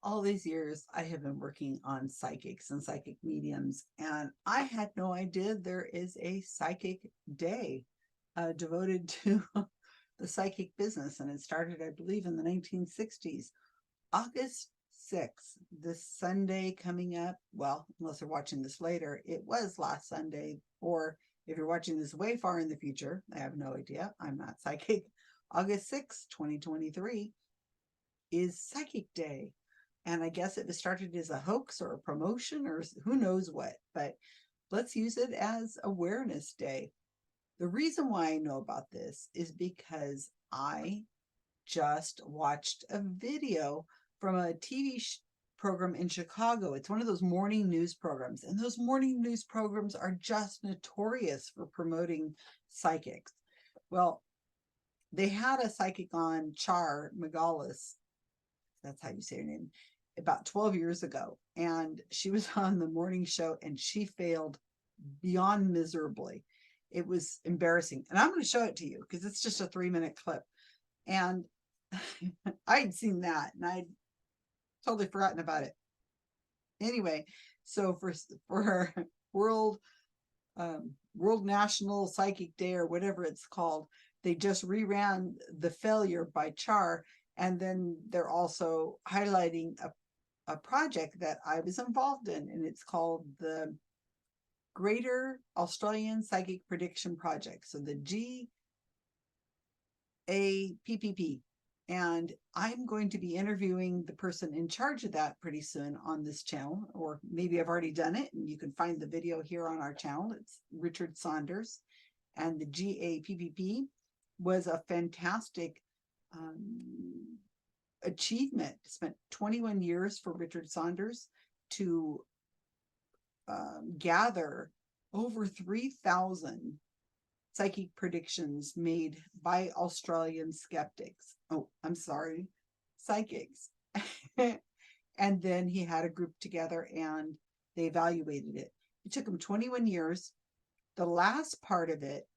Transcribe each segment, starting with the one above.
all these years I have been working on psychics and psychic mediums, and I had no idea there is a psychic day devoted to the psychic business. And it started, I believe, in the 1960s. August 6th, this Sunday coming up. Well, unless you're watching this later, it was last Sunday. Or if you're watching this way far in the future, I have no idea. I'm not psychic. August 6th, 2023 is Psychic Day. And I guess it was started as a hoax or a promotion or who knows what, but let's use it as Awareness Day. The reason why I know about this is because I just watched a video from a TV program in Chicago. It's one of those morning news programs, and those morning news programs are just notorious for promoting psychics. Well, they had a psychic on, Char Margolis, that's how you say her name, about 12 years ago. And she was on the morning show and she failed beyond miserably. It was embarrassing. And I'm going to show it to you because it's just a 3-minute clip. And I'd seen that and I'd totally forgotten about it. Anyway, so for World World National Psychic Day or whatever it's called, they just reran the failure by Char, and then they're also highlighting a project that I was involved in, and it's called the Greater Australian Psychic Prediction Project. So the GAPPP. And I'm going to be interviewing the person in charge of that pretty soon on this channel, or maybe I've already done it, and you can find the video here on our channel. It's Richard Saunders. And the GAPPP was a fantastic achievement. It spent 21 years for Richard Saunders to gather over 3,000 psychic predictions made by Australian skeptics. Oh, I'm sorry, psychics. And then he had a group together and they evaluated it. It took him 21 years. The last part of it,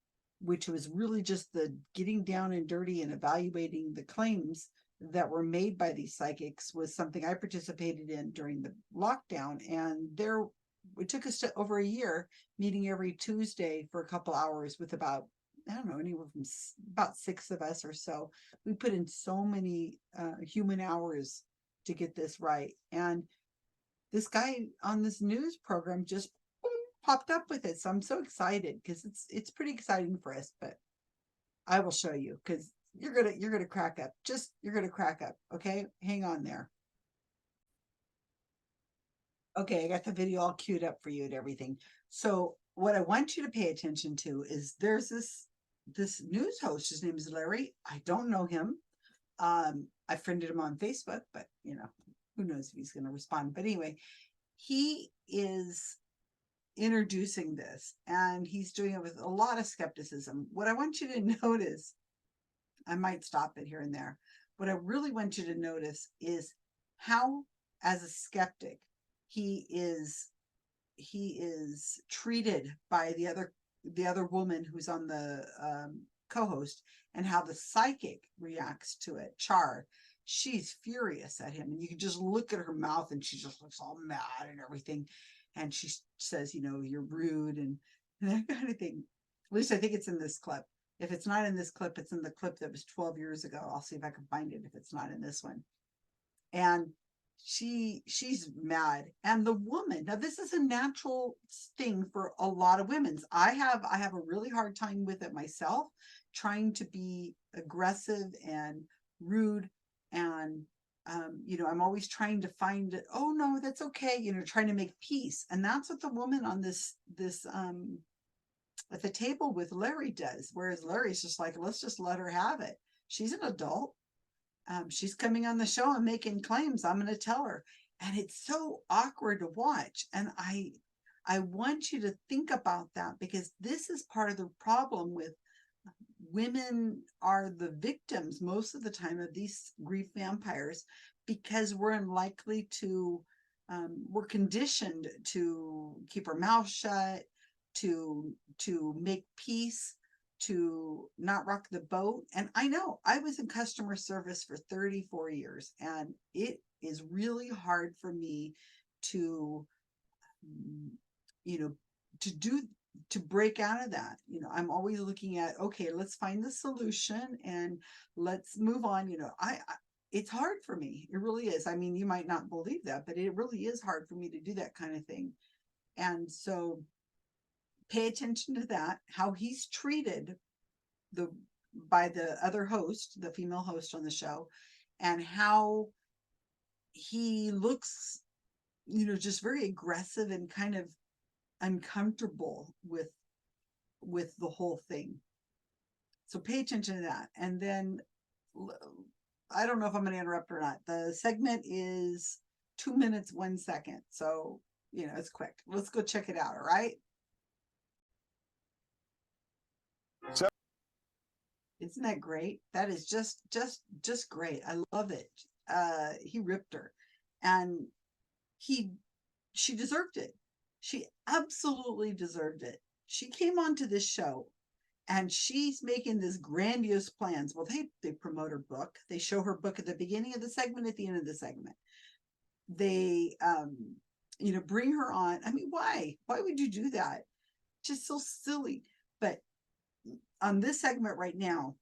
which was really just the getting down and dirty and evaluating the claims that were made by these psychics, was something I participated in during the lockdown. And it took us to over a year, meeting every Tuesday for a couple hours with about, I don't know, anywhere from about 6 of us or so. We put in so many human hours to get this right. And this guy on this news program just popped up with it. So I'm so excited because it's pretty exciting for us, but I will show you because you're gonna crack up. You're gonna crack up. Okay, hang on there. Okay, I got the video all queued up for you and everything. So what I want you to pay attention to is there's this news host. His name is Larry. I don't know him. I friended him on Facebook, but who knows if he's going to respond. But anyway, he is introducing this and he's doing it with a lot of skepticism. What I want you to notice, I might stop it here and there. What I really want you to notice is how, as a skeptic, he is treated by the other woman who's on the co-host, and how the psychic reacts to it. Char, she's furious at him, and you can just look at her mouth and she just looks all mad and everything, and she says, you're rude and that kind of thing. At least I think it's in this clip. If it's not in this clip, it's in the clip that was 12 years ago. I'll see if I can find it if it's not in this one. And she's mad. And the woman, now this is a natural thing for a lot of women. I have a really hard time with it myself, trying to be aggressive and rude, and I'm always trying to find it. Oh no, that's okay, trying to make peace. And that's what the woman on this at the table with Larry does, whereas Larry's just like, let's just let her have it. She's an adult. She's coming on the show and making claims. I'm going to tell her. And it's so awkward to watch. And I want you to think about that, because this is part of the problem with women are the victims most of the time of these grief vampires, because we're unlikely to, we're conditioned to keep our mouth shut, to make peace, to not rock the boat. And I know I was in customer service for 34 years, and it is really hard for me to, you know, to do, to break out of that. I'm always looking at, okay, let's find the solution and let's move on. It's hard for me. It really is. I mean, you might not believe that, but it really is hard for me to do that kind of thing. And so pay attention to that, how he's treated by the other host, the female host on the show, and how he looks, just very aggressive and kind of uncomfortable with the whole thing. So pay attention to that. And then I don't know if I'm going to interrupt or not. The segment is 2 minutes, 1 second. So, it's quick. Let's go check it out. All right. So, isn't that great? That is just great. I love it. He ripped her, and she deserved it. She absolutely deserved it. She came onto this show and she's making this grandiose plans. Well, they promote her book. They show her book at the beginning of the segment, at the end of the segment. They, bring her on. I mean, why? Why would you do that? Just so silly. But on this segment right now,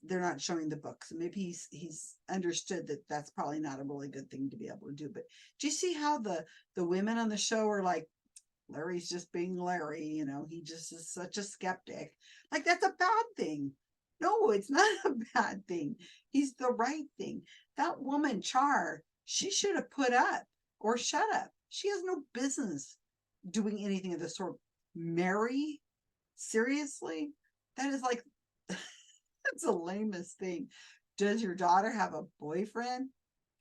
they're not showing the book. So maybe he's understood that that's probably not a really good thing to be able to do. But do you see how the women on the show are like, Larry's just being Larry, he just is such a skeptic. Like, that's a bad thing. No, it's not a bad thing. He's the right thing. That woman, Char, she should have put up or shut up. She has no business doing anything of the sort. Mary? Seriously? That is like, that's the lamest thing. Does your daughter have a boyfriend?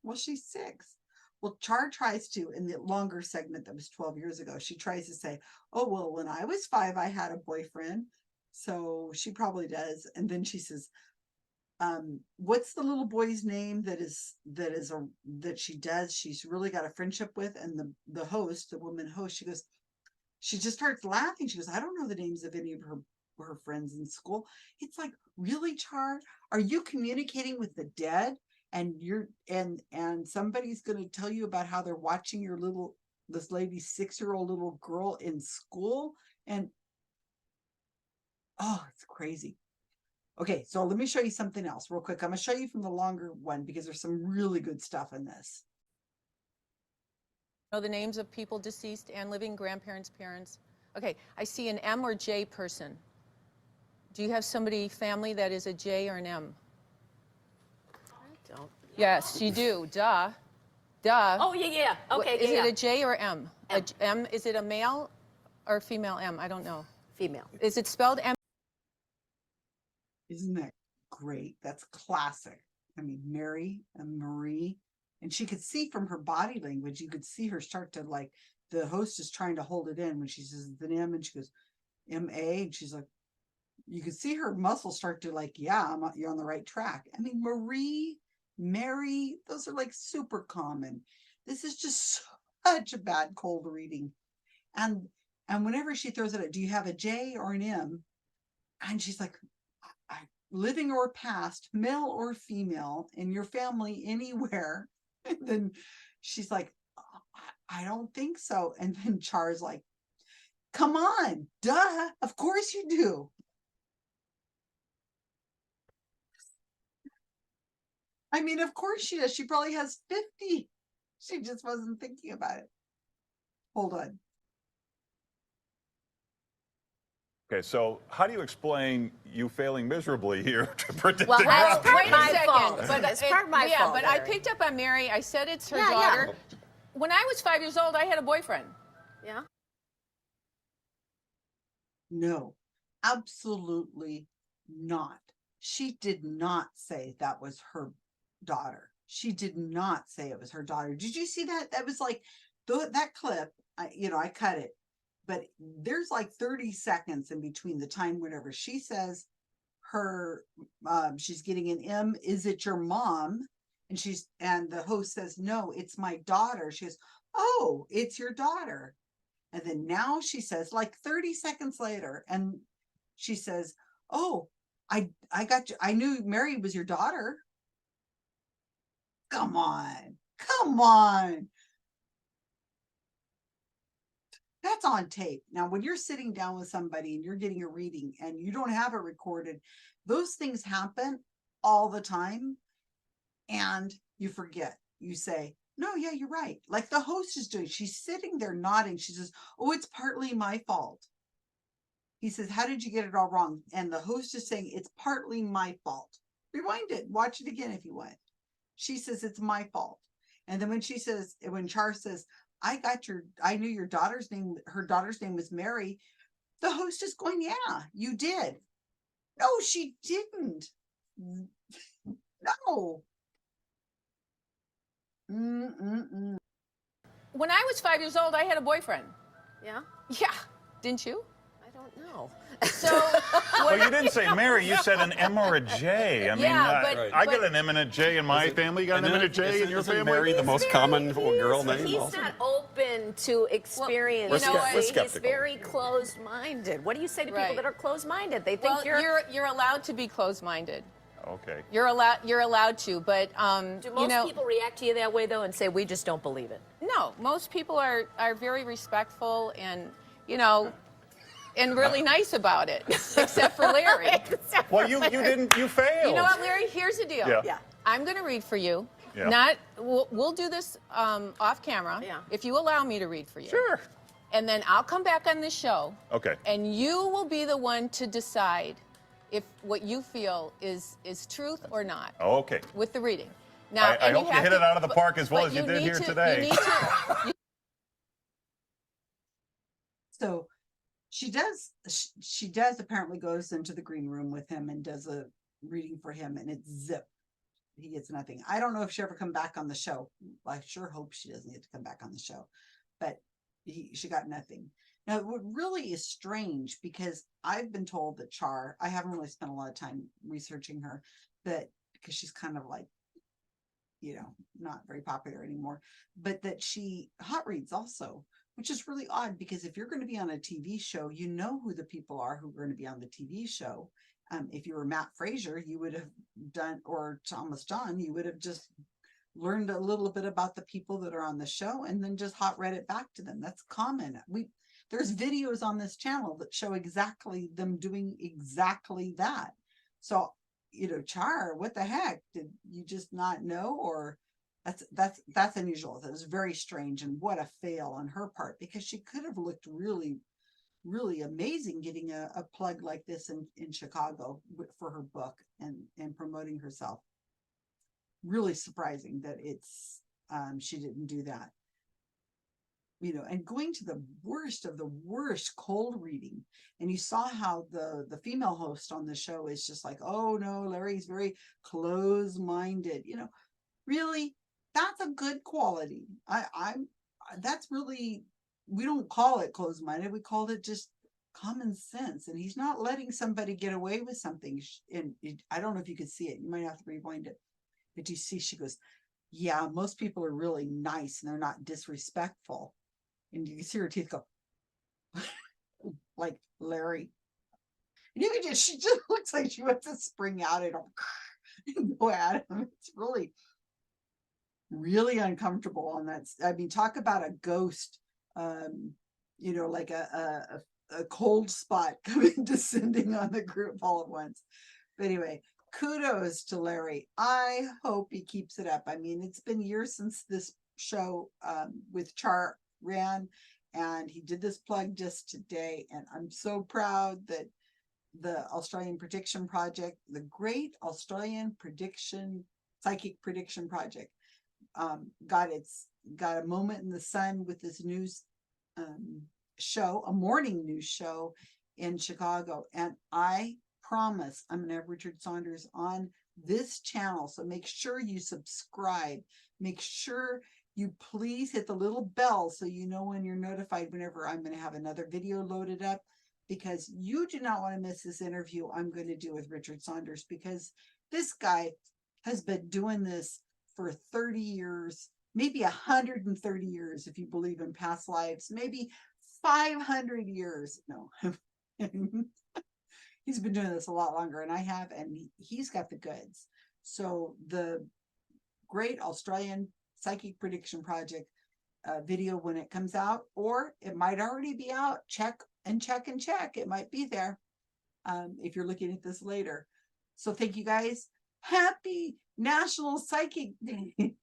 Well, she's 6. Well, Char tries to, in the longer segment that was 12 years ago, she tries to say, oh, well, when I was 5, I had a boyfriend. So she probably does. And then she says, what's the little boy's name that she does? She's really got a friendship with. And the host, the woman host, she just starts laughing. She goes, I don't know the names of any of her friends in school. It's like, really, Char? Are you communicating with the dead? And and somebody's going to tell you about how they're watching this lady's 6-year-old little girl in school. And oh, it's crazy. Okay, so let me show you something else real quick. I'm going to show you from the longer one because there's some really good stuff in this. Know the names of people deceased and living, grandparents, parents. Okay, I see an M or J person. Do you have somebody, family, that is a J or an M? Don't. Yes, you do. Duh. Duh. Oh, yeah. Okay, Is it a J or M? M. Is it a male or female M? I don't know. Female. Is it spelled M? Isn't that great? That's classic. I mean, Mary and Marie. And she could see from her body language, you could see her start to, like, the host is trying to hold it in when she says the M, and she goes, M-A, and she's like, you could see her muscles start to, like, yeah, you're on the right track. I mean, Marie, Mary, those are like super common. This is just such a bad cold reading. And whenever she throws it out, do you have a J or an M? And she's like, living or past, male or female, in your family, anywhere. And then she's like, I don't think so. And then Char's like, come on, duh, of course you do. I mean, of course she does. She probably has 50. She just wasn't thinking about it. Hold on. Okay, so how do you explain you failing miserably here to predict Well, the that's ground? part Wait my a second. fault. But That's part my fault. but I there. picked up on Mary. I said it's her Yeah, daughter. yeah. When I was 5 years old, I had a boyfriend. Yeah. No, absolutely not. She did not say that was her daughter. She did not say it was her daughter. Did you see that? That was like that clip. I cut it, but there's like 30 seconds in between the time whenever she says she's getting an M. Is it your mom? And the host says, no, it's my daughter. She goes, oh, it's your daughter. And then now she says, like 30 seconds later, and she says, Oh, I got you. I knew Mary was your daughter. Come on. Come on. That's on tape. Now, when you're sitting down with somebody and you're getting a reading and you don't have it recorded, those things happen all the time and you forget. You say, no, yeah, you're right. Like the host is doing. She's sitting there nodding. She says, oh, it's partly my fault. He says, how did you get it all wrong? And the host is saying, it's partly my fault. Rewind it. Watch it again if you want. She says, it's my fault. And then when Char says, I knew your daughter's name, her daughter's name was Mary, the host is going, yeah, you did. No, she didn't. No. Mm-mm-mm. When I was 5 years old, I had a boyfriend. Yeah? Yeah. Didn't you? I don't know. So, Well, you didn't say Mary. You said an M or a J. I mean, Yeah, but- I got an M and a J in my family. You got an M and a J in your Isn't family? Mary the most common girl name? He's also? not open to experience. you know what? We're He's skeptical. very closed-minded. What do you say to people Right. that are closed-minded? They think well, you're allowed to be closed-minded. Okay. You're allowed to, but Do most people react to you that way, though, and say, we just don't believe it? No, most people are very respectful and, and really nice about it, except for Larry. Well, you failed. You know what, Larry? Here's the deal. Yeah. I'm going to read for you. Yeah. We'll do this off camera, Yeah. if you allow me to read for you. Sure. And then I'll come back on this show. Okay. And you will be the one to decide if what you feel is truth or not Okay. with the reading. Now, I hope you have hit to- it out of the park as well but as you did need here to- today. You need to, So she does apparently goes into the green room with him and does a reading for him, and it's zip. He gets nothing. I don't know if she ever come back on the show. I sure hope she doesn't get to come back on the show, but she got nothing. Now, what really is strange, because I've been told that Char, I haven't really spent a lot of time researching her, but because she's kind of like, not very popular anymore, but that she hot reads also, which is really odd, because if you're going to be on a TV show, you know who the people are who are going to be on the TV show. If you were Matt Fraser, you would have done, or Thomas John, you would have just learned a little bit about the people that are on the show and then just hot read it back to them. That's common. There's videos on this channel that show exactly them doing exactly that. So, Char, what the heck? Did you just not know? Or that's unusual. That was very strange, and what a fail on her part, because she could have looked really, really amazing getting a plug like this in Chicago for her book and promoting herself. Really surprising that she didn't do that. And going to the worst of the worst cold reading. And you saw how the female host on the show is just like, oh no, Larry's very close-minded. Really, that's a good quality. That's really, we don't call it closed-minded. We called it just common sense. And he's not letting somebody get away with something. And I don't know if you could see it. You might have to rewind it. But you see, she goes, yeah, most people are really nice and they're not disrespectful. And you can see her teeth go like Larry. And she just looks like she wants to spring out and go at him. It's really, really uncomfortable on that. I mean, talk about a ghost, like a cold spot descending on the group all at once. But anyway, kudos to Larry. I hope he keeps it up. I mean, it's been years since this show with Char ran, and he did this plug just today, and I'm so proud that the Australian Prediction Project, the Great Australian Psychic Prediction Project, got a moment in the sun with this news show, a morning news show in Chicago. And I promise I'm going to have Richard Saunders on this channel. So make sure you subscribe. Make sure you please hit the little bell so you know when you're notified whenever I'm going to have another video loaded up, because you do not want to miss this interview I'm going to do with Richard Saunders, because this guy has been doing this for 30 years, maybe 130 years, if you believe in past lives, maybe 500 years. No, he's been doing this a lot longer than I have, and he's got the goods. So the Great Australian Psychic Prediction Project video, when it comes out, or it might already be out, check and check and check. It might be there if you're looking at this later. So thank you guys. Happy National Psychic Day.